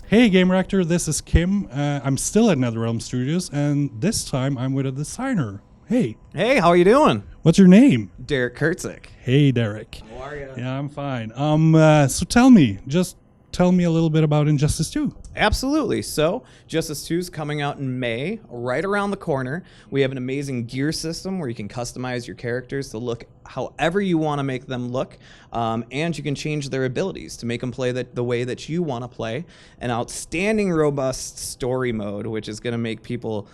Hey Gamereactor, this is Kim. I'm still at NetherRealm Studios, and this time I'm with a designer. Hey. Hey, how are you doing? What's your name? Derek Kirtzic. Hey, Derek. How are you? Yeah, I'm fine. So tell me a little bit about Injustice 2. Absolutely. So, Justice 2 is coming out in May, right around the corner. We have an amazing gear system where you can customize your characters to look however you want to make them look, and you can change their abilities to make them play the way that you want to play. An outstanding, robust story mode, which is going to make people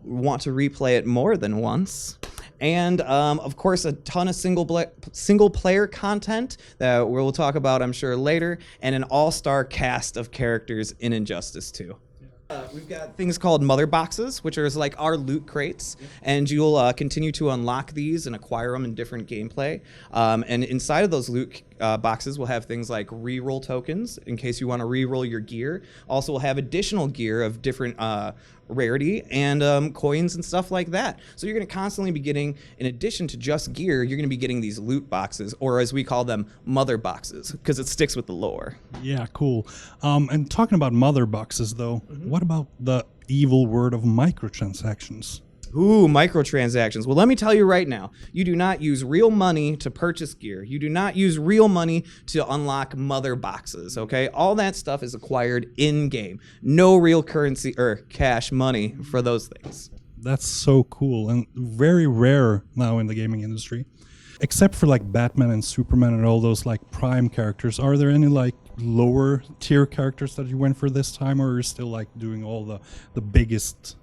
want to replay it more than once. And of course, a ton of single player content that we'll talk about, I'm sure, later, and an all-star cast of characters in Injustice 2. We've got things called mother boxes, which are like our loot crates, and you'll continue to unlock these and acquire them in different gameplay. And inside of those loot boxes, we'll have things like reroll tokens in case you want to reroll your gear. Also, we'll have additional gear of different rarity and coins and stuff like that. So you're going to constantly be getting, in addition to just gear, you're going to be getting these loot boxes, or as we call them, mother boxes, because it sticks with the lore. Yeah, cool. And talking about mother boxes, though, what about the evil word of microtransactions? Ooh, microtransactions. Well, let me tell you right now, you do not use real money to purchase gear. You do not use real money to unlock mother boxes, okay? All that stuff is acquired in-game. No real currency or cash money for those things. That's so cool and very rare now in the gaming industry. Except for like Batman and Superman and all those like prime characters, are there any like lower tier characters that you went for this time, or are you still like doing all the biggest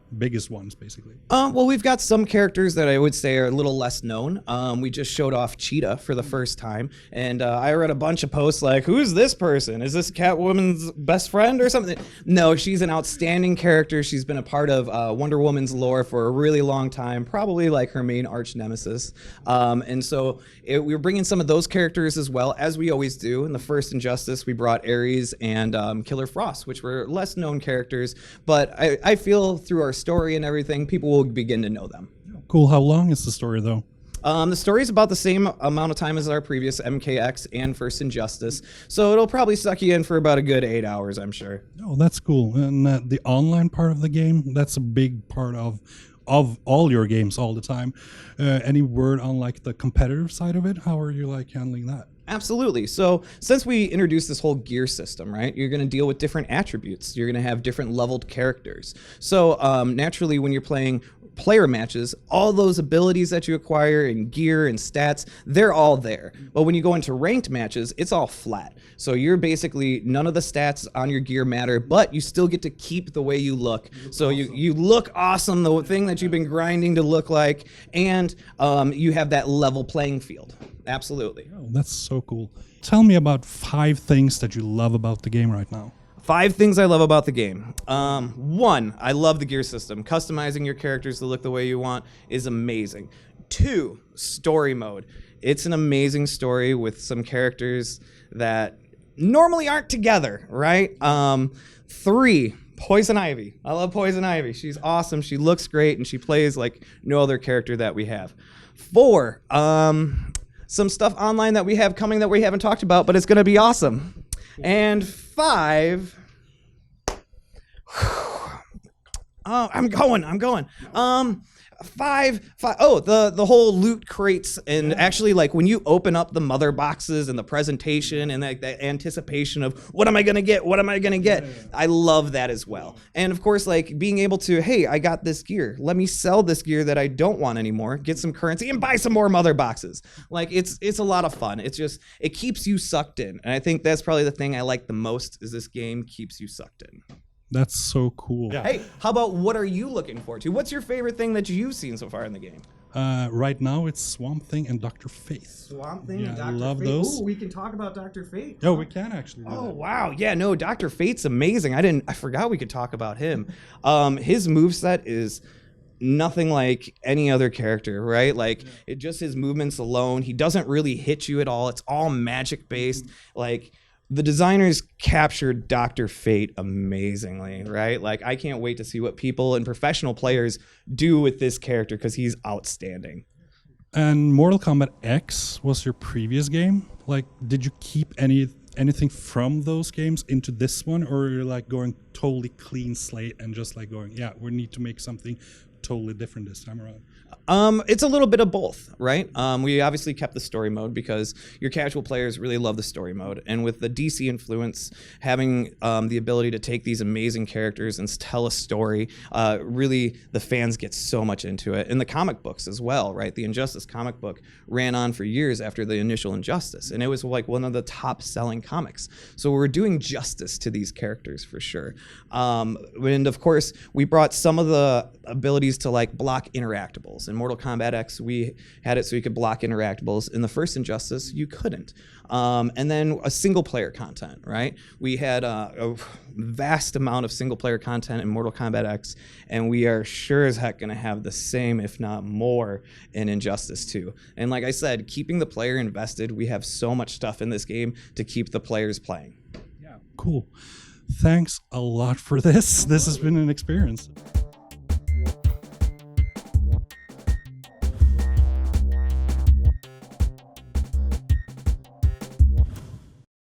ones basically? Well, we've got some characters that I would say are a little less known. We just showed off Cheetah for the first time, and I read a bunch of posts like, who's this person? Is this Catwoman's best friend or something? No, she's an outstanding character. She's been a part of Wonder Woman's lore for a really long time, probably like her main arch nemesis. And so we're bringing some of those characters as well, as we always do. In the first Injustice, we brought Ares and Killer Frost, which were less known characters, but I feel through our story and everything, people will begin to know them. Cool. How long is the story though? The story is about the same amount of time as our previous MKX and First Injustice, so it'll probably suck you in for about a good 8 hours, I'm sure. Oh, that's cool. And the online part of the game, that's a big part of all your games all the time. Any word on like the competitive side of it? How are you like handling that? Absolutely. So since we introduced this whole gear system, right, you're going to deal with different attributes. You're going to have different leveled characters. So naturally, when you're playing player matches, all those abilities that you acquire in gear and stats, they're all there. But when you go into ranked matches, it's all flat. So you're basically, none of the stats on your gear matter, but you still get to keep the way you look. So you look awesome, the thing that you've been grinding to look like, and you have that level playing field. Absolutely. Oh, that's so cool. Tell me about 5 things that you love about the game right now. 5 things I love about the game. 1, I love the gear system. Customizing your characters to look the way you want is amazing. 2, story mode. It's an amazing story with some characters that normally aren't together, right? 3, Poison Ivy. I love Poison Ivy. She's awesome. She looks great, and she plays like no other character that we have. 4, some stuff online that we have coming that we haven't talked about, but it's going to be awesome. And 5, I'm going. 5, oh, the whole loot crates, and actually like when you open up the mother boxes and the presentation and that anticipation of what am I gonna get? I love that as well. And of course, like being able to, hey, I got this gear. Let me sell this gear that I don't want anymore, get some currency and buy some more mother boxes. Like it's a lot of fun. It's just, it keeps you sucked in. And I think that's probably the thing I like the most, is this game keeps you sucked in. That's so cool. Yeah. Hey, how about what are you looking forward to? What's your favorite thing that you've seen so far in the game? Right now, it's Swamp Thing and Dr. Fate. Swamp Thing and Dr. I love Fate. those. Ooh, we can talk about Dr. Fate. Oh, we can actually do that. Wow. Yeah, no, Dr. Fate's amazing. I forgot we could talk about him. His moveset is nothing like any other character, right? Like it just his movements alone. He doesn't really hit you at all. It's all magic based. Like the designers captured Dr. Fate amazingly, right? Like I can't wait to see what people and professional players do with this character because he's outstanding. And Mortal Kombat X was your previous game. Like, did you keep any anything from those games into this one, or you're like going totally clean slate and just like going, yeah, we need to make something totally different this time around? It's a little bit of both, right? We obviously kept the story mode because your casual players really love the story mode. And with the DC influence, having the ability to take these amazing characters and tell a story, really the fans get so much into it. And the comic books as well, right? The Injustice comic book ran on for years after the initial Injustice. And it was like one of the top selling comics. So we're doing justice to these characters for sure. And of course, we brought some of the abilities to like block interactables. In Mortal Kombat X, we had it so you could block interactables. In the first Injustice, you couldn't. And then a single player content, right? We had a vast amount of single player content in Mortal Kombat X, and we are sure as heck going to have the same, if not more, in Injustice 2. And like I said, keeping the player invested, we have so much stuff in this game to keep the players playing. Yeah, cool. Thanks a lot for this. This has been an experience.